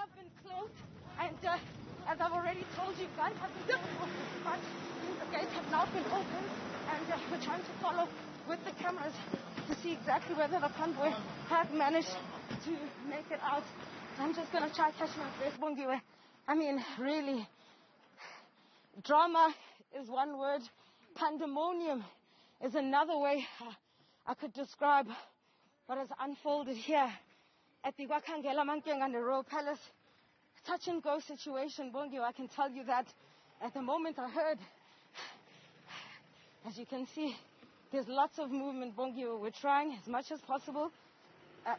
have been closed, and as I've already told you, guys have been closed, but the gates have now been opened, and we're trying to follow with the cameras to see exactly whether the convoy have managed to make it out. I'm just going to try to catch my breath, Bongiwe. I mean, really, drama is one word, pandemonium is another way I could describe what has unfolded here at the Wakangela Mankeng and the Royal Palace. Touch and go situation, Bongiwe. I can tell you that at the moment I heard, as you can see, there's lots of movement, Bongiwe. We're trying as much as possible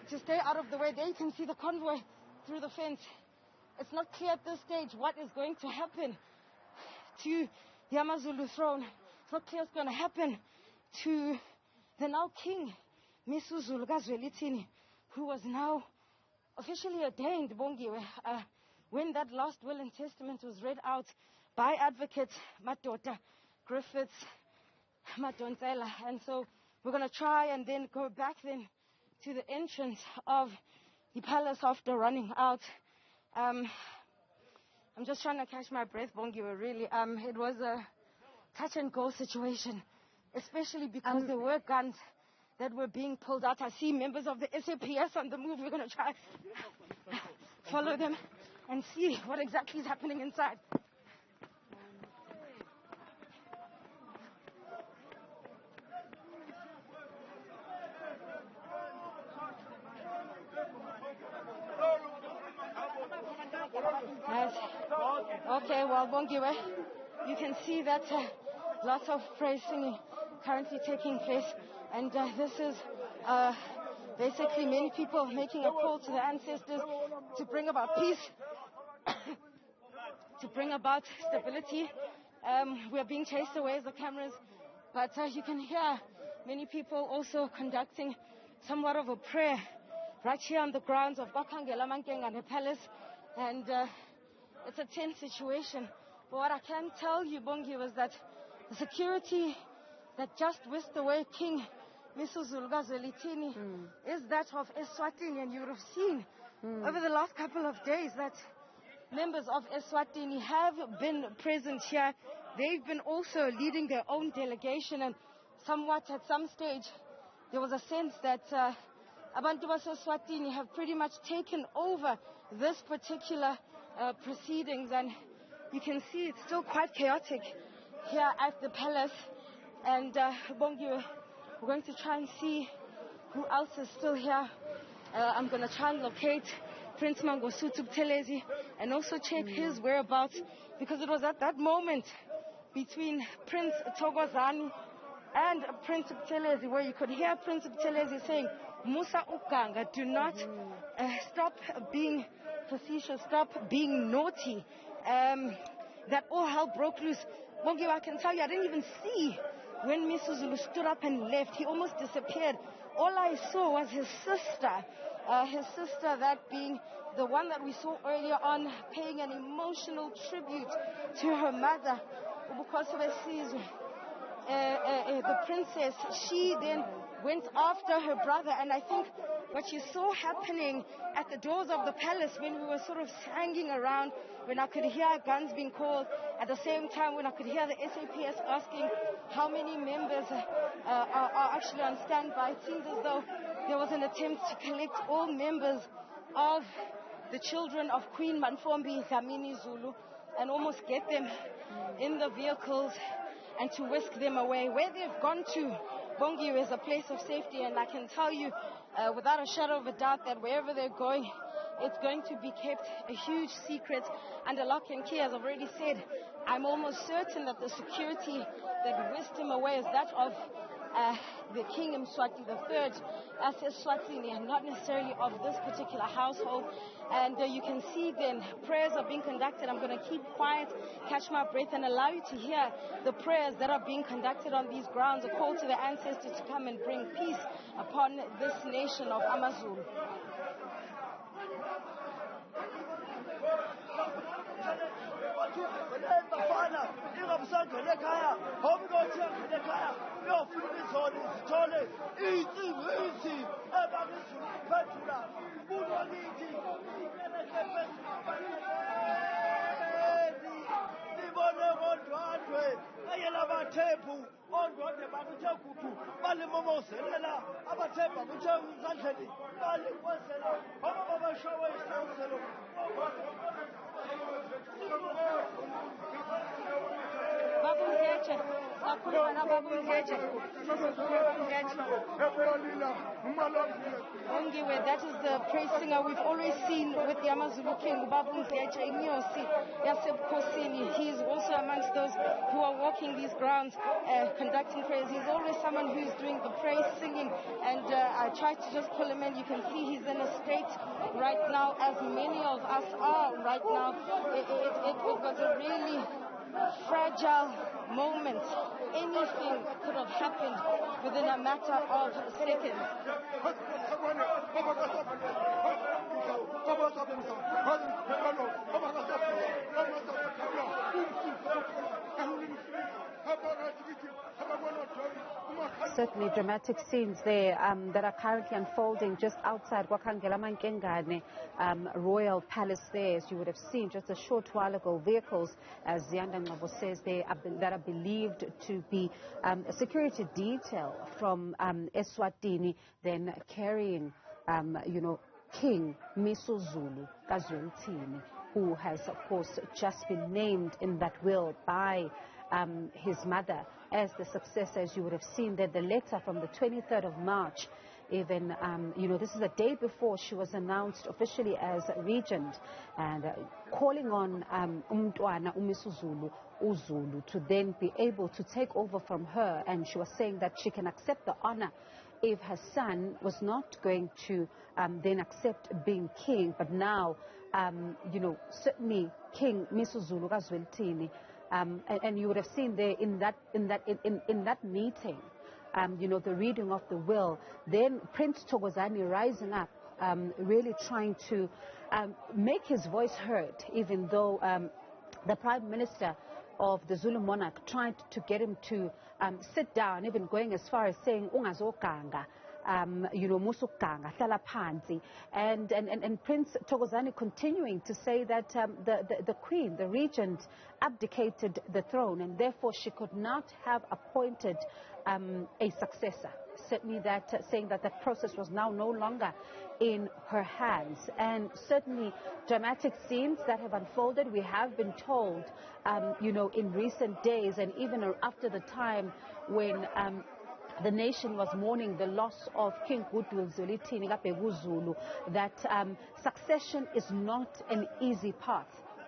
to stay out of the way. There you can see the convoy through the fence. It's not clear at this stage what is going to happen to the AmaZulu throne. It's not clear what's going to happen to the now King Misuzulu Kazwelithini, who was now officially ordained, Bongiwe, when that last will and testament was read out by advocates Madota, Griffiths, Madontela. And so we're going to try and then go back then to the entrance of the palace after running out. I'm just trying to catch my breath, Bongiwe, really. It was a touch and go situation, especially because there were guns that were being pulled out. I see members of the SAPS on the move. We're going to try follow them and see what exactly is happening inside. Yes. Okay, well, Bongiwe, you can see that lots of praise singing currently taking place, and this is basically many people making a call to the ancestors to bring about peace, to bring about stability. We are being chased away as the cameras, but you can hear many people also conducting somewhat of a prayer right here on the grounds of Bakangela Mankeng and the palace, and it's a tense situation. But what I can tell you, Bongiwe, is that the security that just whisked away King Misuzulu Kazwelithini is that of Eswatini, and you would have seen over the last couple of days that members of Eswatini have been present here. They've been also leading their own delegation, and somewhat at some stage there was a sense that Abantu Eswatini have pretty much taken over this particular proceedings, and you can see it's still quite chaotic here at the palace. And Bongiwe, we're going to try and see who else is still here. I'm going to try and locate Prince Mangosuthu Buthelezi and also check his whereabouts, because it was at that moment between Prince Thokozani and Prince Buthelezi where you could hear Prince Buthelezi saying, Musa Uganga, do not stop being facetious, stop being naughty. That all hell broke loose. Bongiwe, I can tell you, I didn't even see when Misuzulu stood up and left. He almost disappeared. All I saw was his sister, that being the one that we saw earlier on, paying an emotional tribute to her mother, the princess. She then went after her brother, and I think what you saw happening at the doors of the palace when we were sort of hanging around, when I could hear guns being called, at the same time when I could hear the SAPS asking how many members are actually on standby, it seems as though there was an attempt to collect all members of the children of Queen Manfombi Dlamini Zulu and almost get them in the vehicles and to whisk them away. Where they've gone to, Bongiwe, is a place of safety, and I can tell you without a shadow of a doubt that wherever they're going, it's going to be kept a huge secret under lock and key. As I've already said, I'm almost certain that the security that whisked him away is that of the King Mswati III, as Eswatini, and not necessarily of this particular household. And you can see then prayers are being conducted. I'm going to keep quiet, catch my breath, and allow you to hear the prayers that are being conducted on these grounds, a call to the ancestors to come and bring peace upon this nation of AmaZulu. abathebu ondwande babuthe kutu balimomozelela abathemba buthe uzandleni balikwenzela ngoba babashawe isazelo Ongiwe, that is the praise singer we've always seen with the Amazulu King, Babu Ngeche Inyosi Yasebkhosini. He is also amongst those who are walking these grounds, conducting praise. He's always someone who's doing the praise singing, and I tried to just pull him in. You can see he's in a state right now, as many of us are right now. It was a really fragile moment. Anything could have happened within a matter of seconds. Certainly dramatic scenes there that are currently unfolding just outside Wakangela Mankengane Royal Palace there. As you would have seen just a short while ago, vehicles, as Ziyanda Ngcobo says, that are believed to be a security detail from Eswatini, then carrying, King Misuzulu Kazwelithini, who has, of course, just been named in that will by his mother as the successor. As you would have seen that the letter from the 23rd of March, even, this is the day before she was announced officially as regent, and calling on Umntwana uMisuzulu Uzulu to then be able to take over from her. And she was saying that she can accept the honor if her son was not going to then accept being king. But now, certainly King Misuzulu Kazwelithini, and you would have seen there in that meeting, the reading of the will, then Prince Thokozani rising up, really trying to make his voice heard, even though the Prime Minister of the Zulu monarch tried to get him to sit down, even going as far as saying ungazoganga, musukanga hlala phansi, and Prince Thokozani continuing to say that the Queen, the regent, abdicated the throne, and therefore she could not have appointed a successor. Certainly that saying that that process was now no longer in her hands. And certainly dramatic scenes that have unfolded, we have been told, in recent days, and even after the time when the nation was mourning the loss of King Goodwill Zwelithini Zulu, that succession is not an easy path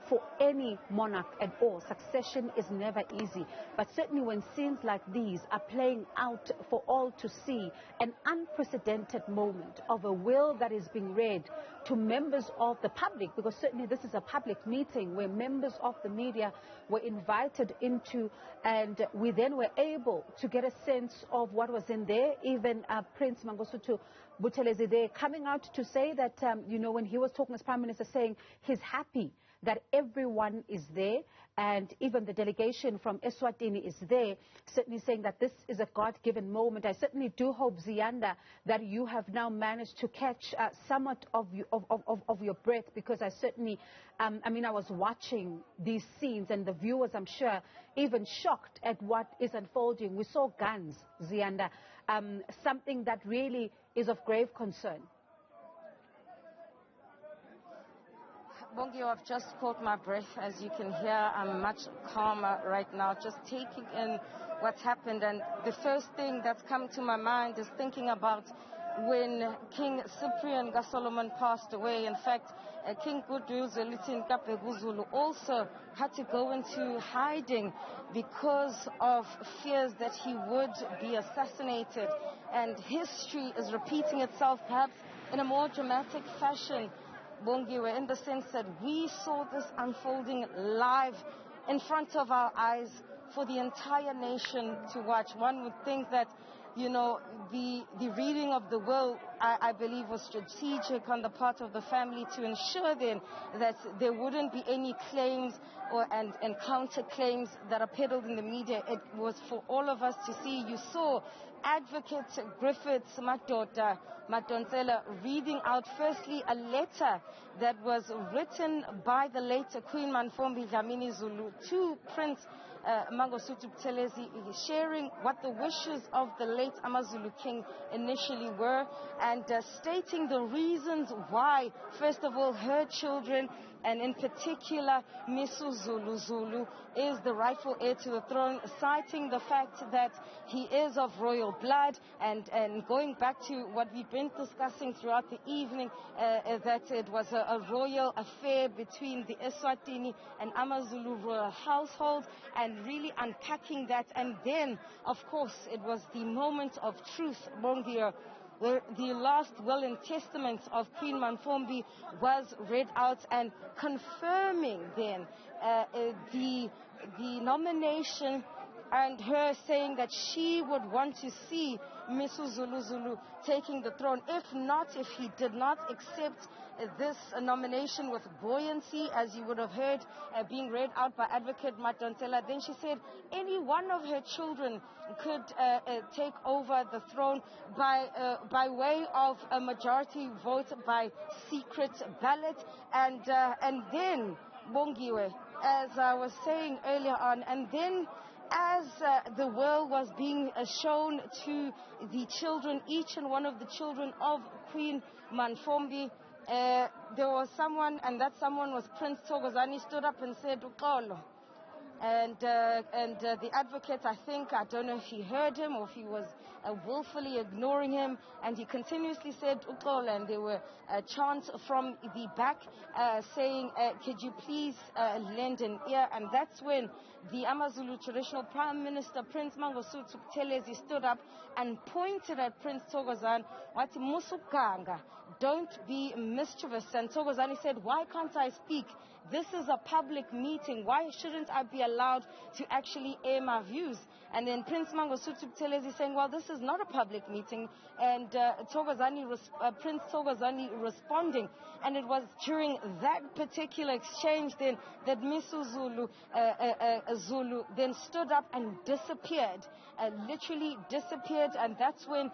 for any monarch at all. Succession is never easy. But certainly when scenes like these are playing out for all to see, an unprecedented moment of a will that is being read to members of the public, because certainly this is a public meeting where members of the media were invited into, and we then were able to get a sense of what was in there. Even Prince Mangosuthu Buthelezi there coming out to say that, when he was talking as Prime Minister, saying he's happy that everyone is there, and even the delegation from Eswatini is there, certainly saying that this is a God-given moment. I certainly do hope, Ziyanda, that you have now managed to catch somewhat of your breath, because I certainly, I was watching these scenes, and the viewers, I'm sure, even shocked at what is unfolding. We saw guns, Ziyanda, something that really is of grave concern. Bongio, I've just caught my breath. As you can hear, I'm much calmer right now, just taking in what's happened. And the first thing that's come to my mind is thinking about when King Cyprian Solomon passed away. In fact, King Goodwill Zwelithini Zulu also had to go into hiding because of fears that he would be assassinated. And history is repeating itself, perhaps in a more dramatic fashion, Bongiwe, in the sense that we saw this unfolding live in front of our eyes for the entire nation to watch. One would think that, the reading of the will, I believe, was strategic on the part of the family to ensure then that there wouldn't be any claims and counter claims that are peddled in the media. It was for all of us to see. You saw Advocate Griffiths Madonsela reading out firstly a letter that was written by the later Queen Manfombi Dlamini Zulu to Prince Mangosuthu Buthelezi, sharing what the wishes of the late Amazulu king initially were, and stating the reasons why, first of all, her children, and in particular Misuzulu Zulu, is the rightful heir to the throne, citing the fact that he is of royal blood, and going back to what we've been discussing throughout the evening, that it was a royal affair between the Eswatini and Amazulu royal household, and really unpacking that. And then, of course, it was the moment of truth, Bongia, where the last will and testament of Queen Manfombi was read out, and confirming then the nomination, and her saying that she would want to see Misuzulu Zulu taking the throne. If he did not accept this nomination with buoyancy, as you would have heard being read out by Advocate Madontela, then she said any one of her children could take over the throne by way of a majority vote by secret ballot. And then, Bongiwe, as I was saying earlier on, and then as the world was being shown to the children, each and one of the children of Queen Manfombi, there was someone, and that someone was Prince Thokozani, stood up and said, Uxolo. And the advocate, I don't know if he heard him or if he was willfully ignoring him, and he continuously said Uxolo, and there were chants from the back saying, could you please lend an ear? And that's when the Amazulu traditional Prime Minister, Prince Mangosuthu Buthelezi, stood up and pointed at Prince Thokozani, wati musukanga, don't be mischievous. And Thokozani said, why can't I speak? This is a public meeting. Why shouldn't I be allowed to actually air my views? And then Prince Mangosuthu Buthelezi saying, well, this is not a public meeting. And Prince Thokozani responding. And it was during that particular exchange then that Misuzulu Zulu then stood up and disappeared. Literally disappeared, and that's when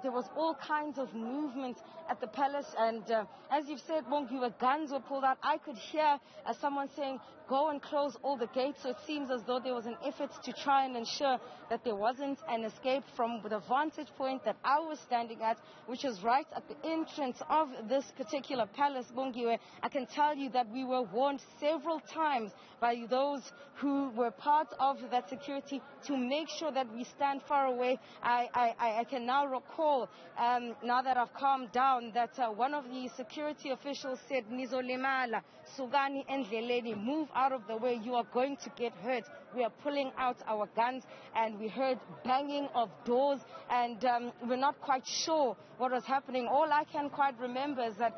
there was all kinds of movement at the palace. And as you've said, Bongiwa, guns were pulled out. I could hear someone saying, go and close all the gates. So it seems as though there was an effort to try and ensure that there wasn't an escape from the vantage point that I was standing at, which is right at the entrance of this particular palace, Bongiwe. I can tell you that we were warned several times by those who were part of that security to make sure that we stand far away. I can now recall, now that I've calmed down, that one of the security officials said, Nizolimala, Sugani endleleni, move out of the way, you are going to get hurt. We are pulling out our guns, and we heard banging of doors, and we're not quite sure what was happening. All I can quite remember is that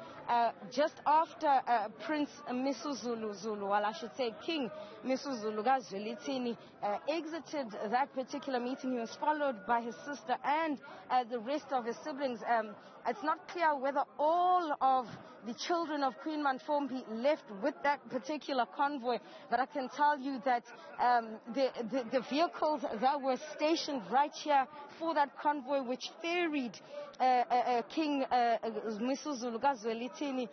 just after Prince Misuzulu Zulu, well, I should say King Misuzulu Gazwelithini, exited that particular meeting, he was followed by his sister and the rest of his siblings. It's not clear whether all of the children of Queen Manfombi left with that particular convoy, but I can tell you that the vehicles that were stationed right here for that convoy, which ferried King Misuzulu Gazwelithini,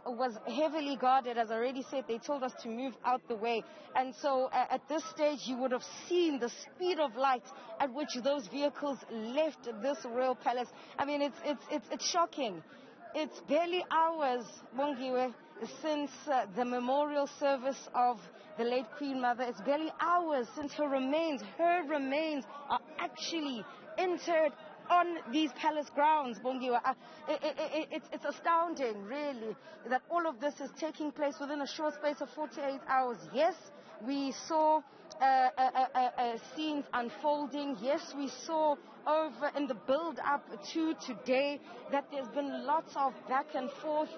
was heavily guarded. As I already said, they told us to move out the way. And so at this stage, you would have seen the speed of light at which those vehicles left this royal palace. I mean, it's shocking. It's barely hours, Bongiwe, since the memorial service of the late Queen Mother. It's barely hours since her remains are actually interred on these palace grounds, Bongiwa. It's astounding, really, that all of this is taking place within a short space of 48 hours. Yes, we saw scenes unfolding. Yes, we saw over in the build-up to today that there's been lots of back and forth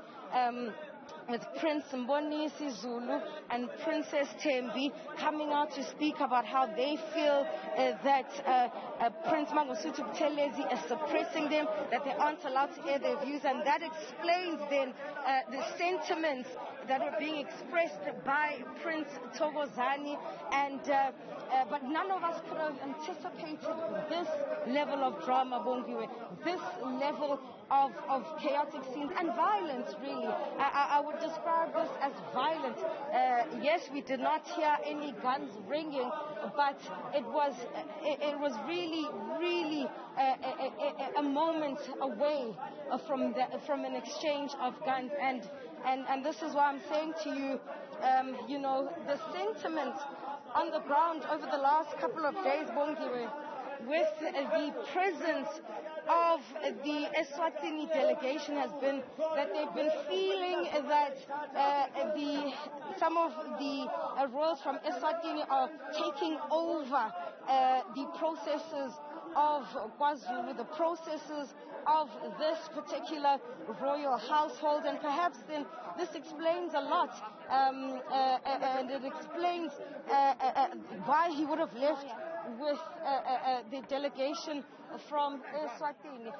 with Prince Misuzulu and Princess Thembi coming out to speak about how they feel that Prince Mangosuthu Buthelezi is suppressing them, that they aren't allowed to air their views, and that explains then the sentiments that are being expressed by Prince Thokozani. And but none of us could have anticipated this level of drama, Bongiwe, this level of chaotic scenes and violence, really. I would would describe this as violent. Yes, we did not hear any guns ringing, but it was really, really a moment away from an exchange of guns. And this is why I'm saying to you, you know, the sentiment on the ground over the last couple of days, Bongiwe, with the presence of the Eswatini delegation has been that they've been feeling that some of the royals from Eswatini are taking over the processes of KwaZulu, the processes of this particular royal household, and perhaps then this explains a lot, and it explains why he would have left with the delegation from Eswatini.